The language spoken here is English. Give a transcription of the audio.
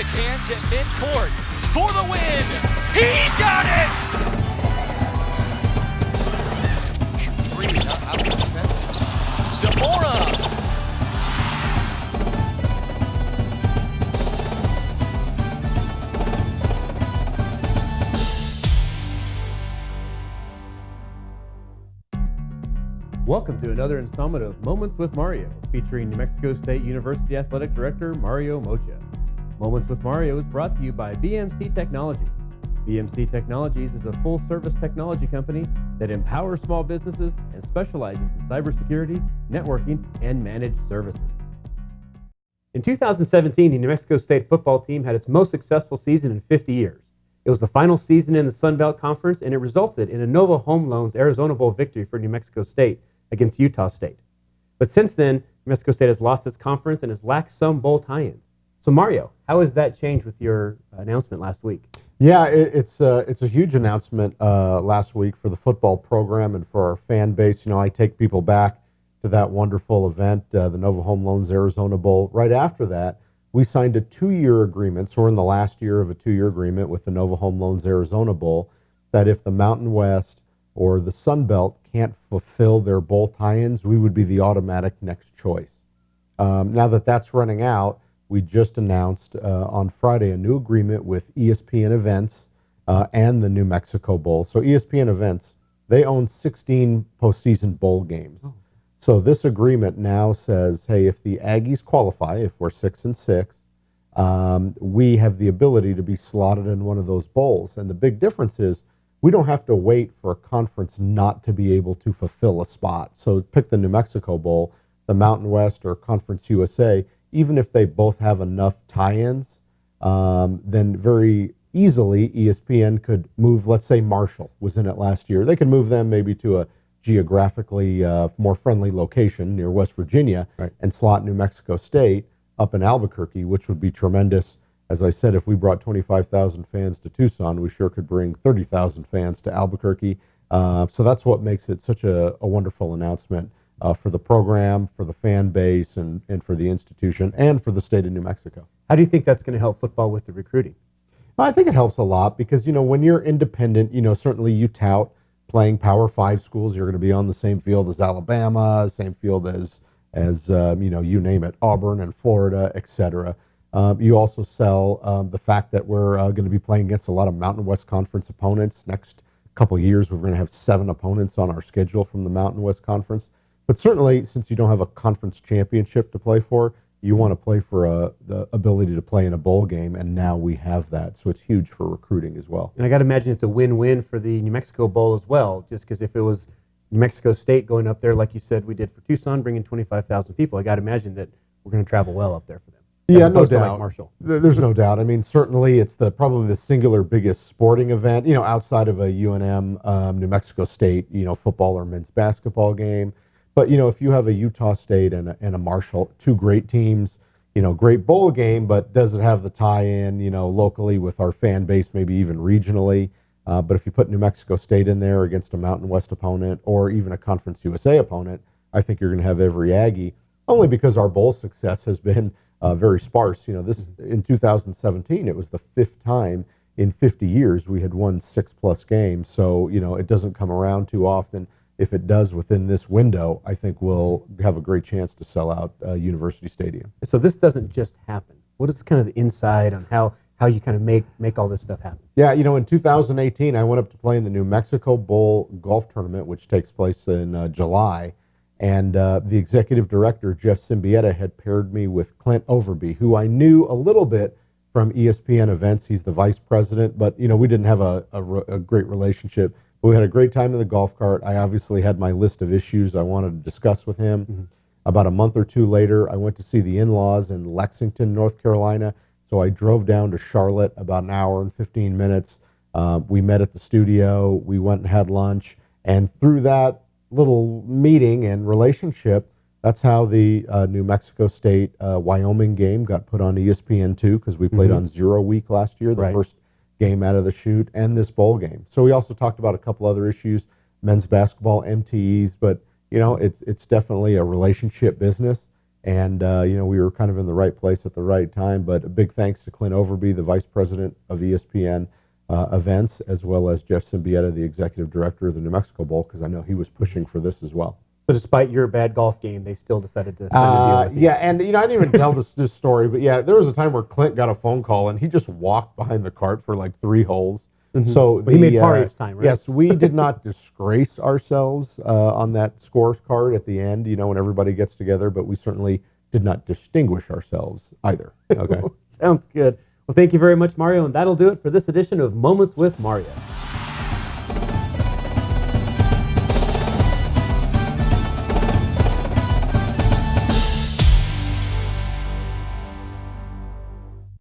McCants at midcourt for the win. He got it! Three, out of defense. Zamora. Welcome to another installment of Moments with Mario, featuring New Mexico State University Athletic Director Mario Mocha. Moments with Mario is brought to you by BMC Technologies. BMC Technologies is a full-service technology company that empowers small businesses and specializes in cybersecurity, networking, and managed services. In 2017, the New Mexico State football team had its most successful season in 50 years. It was the final season in the Sun Belt Conference, and it resulted in a Nova Home Loans Arizona Bowl victory for New Mexico State against Utah State. But since then, New Mexico State has lost its conference and has lacked some bowl tie-ins. So Mario, how has that changed with your announcement last week? Yeah, it's a huge announcement last week for the football program and for our fan base. You know, I take people back to that wonderful event, the Nova Home Loans Arizona Bowl. Right after that, we signed a 2-year agreement, so we're in the last year of a 2-year agreement with the Nova Home Loans Arizona Bowl, that if the Mountain West or the Sun Belt can't fulfill their bowl tie-ins, we would be the automatic next choice. Now that that's running out, we just announced on Friday a new agreement with ESPN Events and the New Mexico Bowl. So ESPN Events, they own 16 postseason bowl games. Oh. So this agreement now says, hey, if the Aggies qualify, if we're 6-6, we have the ability to be slotted in one of those bowls. And the big difference is we don't have to wait for a conference not to be able to fulfill a spot. So pick the New Mexico Bowl, the Mountain West, or Conference USA. Even if they both have enough tie-ins, then very easily ESPN could move, let's say Marshall was in it last year. They could move them maybe to a geographically more friendly location near West Virginia, right, and slot New Mexico State up in Albuquerque, which would be tremendous. As I said, if we brought 25,000 fans to Tucson, we sure could bring 30,000 fans to Albuquerque. So that's what makes it such a wonderful announcement for the program, for the fan base, and for the institution, and for the state of New Mexico. How do you think that's going to help football with the recruiting? I think it helps a lot because, you know, when you're independent, you know, certainly you tout playing Power 5 schools. You're going to be on the same field as Alabama, same field as you know, you name it, Auburn and Florida, et cetera. You also sell the fact that we're going to be playing against a lot of Mountain West Conference opponents. Next couple of years, we're going to have 7 opponents on our schedule from the Mountain West Conference. But certainly, since you don't have a conference championship to play for, you want to play for the ability to play in a bowl game, and now we have that. So it's huge for recruiting as well. And I got to imagine it's a win-win for the New Mexico Bowl as well, just because if it was New Mexico State going up there, like you said we did for Tucson, bringing 25,000 people, I got to imagine that we're going to travel well up there for them. Yeah, no doubt. Like Marshall. There's no doubt. I mean, certainly it's probably the singular biggest sporting event, you know, outside of a UNM, New Mexico State, you know, football or men's basketball game. But, you know, if you have a Utah State and a Marshall, 2 great teams, you know, great bowl game, but does it have the tie-in, you know, locally with our fan base, maybe even regionally? But if you put New Mexico State in there against a Mountain West opponent or even a Conference USA opponent, I think you're going to have every Aggie, only because our bowl success has been very sparse. You know, this in 2017, it was the 5th time in 50 years we had won 6+ games. So, you know, it doesn't come around too often. If it does within this window, I think we'll have a great chance to sell out University Stadium. So this doesn't just happen. What is kind of the inside on how you kind of make all this stuff happen? Yeah, you know, in 2018, I went up to play in the New Mexico Bowl golf tournament, which takes place in July. And the executive director, Jeff Symbieta, had paired me with Clint Overby, who I knew a little bit from ESPN Events. He's the vice president, but, you know, we didn't have a great relationship. We had a great time in the golf cart. I obviously had my list of issues I wanted to discuss with him. Mm-hmm. About a month or 2 later, I went to see the in-laws in Lexington, North Carolina. So I drove down to Charlotte about an hour and 15 minutes. We met at the studio. We went and had lunch. And through that little meeting and relationship, that's how the New Mexico State Wyoming game got put on ESPN2, because we played on 0 week last year, the first game out of the chute, and this bowl game. So we also talked about a couple other issues, men's basketball, MTEs, but you know, it's definitely a relationship business. And, we were kind of in the right place at the right time. But a big thanks to Clint Overby, the vice president of ESPN events, as well as Jeff Symbieta, the executive director of the New Mexico Bowl, because I know he was pushing for this as well. So despite your bad golf game, they still decided to sign a deal with you. Yeah, and I didn't even tell this story, but yeah, there was a time where Clint got a phone call and he just walked behind the cart for like 3 holes. So he made par each time, right? Yes, we did not disgrace ourselves on that scorecard at the end, when everybody gets together, but we certainly did not distinguish ourselves either. Okay. Sounds good. Well, thank you very much, Mario, and that'll do it for this edition of Moments with Mario.